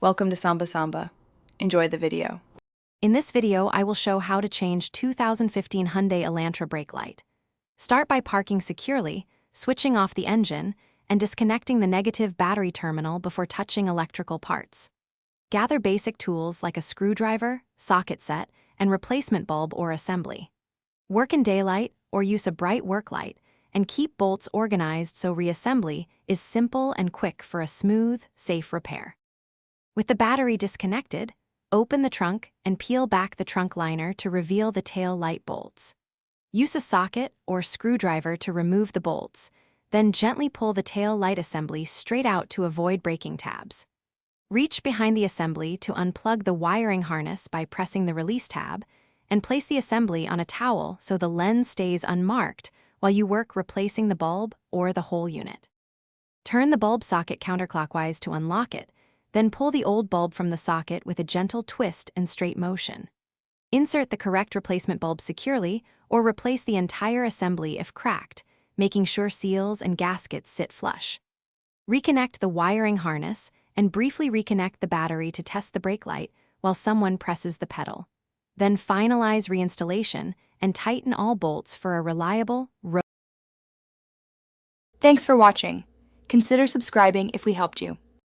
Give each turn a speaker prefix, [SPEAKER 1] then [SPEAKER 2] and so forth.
[SPEAKER 1] Welcome to Samba Samba. Enjoy the video.
[SPEAKER 2] In this video, I will show how to change 2015 Hyundai Elantra brake light. Start by parking securely, switching off the engine, and disconnecting the negative battery terminal before touching electrical parts. Gather basic tools like a screwdriver, socket set, and replacement bulb or assembly. Work in daylight or use a bright work light, and keep bolts organized so reassembly is simple and quick for a smooth, safe repair. With the battery disconnected, open the trunk and peel back the trunk liner to reveal the tail light bolts. Use a socket or screwdriver to remove the bolts, then gently pull the tail light assembly straight out to avoid breaking tabs. Reach behind the assembly to unplug the wiring harness by pressing the release tab, and place the assembly on a towel so the lens stays unmarked while you work replacing the bulb or the whole unit. Turn the bulb socket counterclockwise to unlock it, then pull the old bulb from the socket with a gentle twist and straight motion. Insert the correct replacement bulb securely or replace the entire assembly if cracked, making sure seals and gaskets sit flush. Reconnect the wiring harness and briefly reconnect the battery to test the brake light while someone presses the pedal. Then finalize reinstallation and tighten all bolts for a reliable
[SPEAKER 1] Thanks for watching. Consider subscribing if we helped you.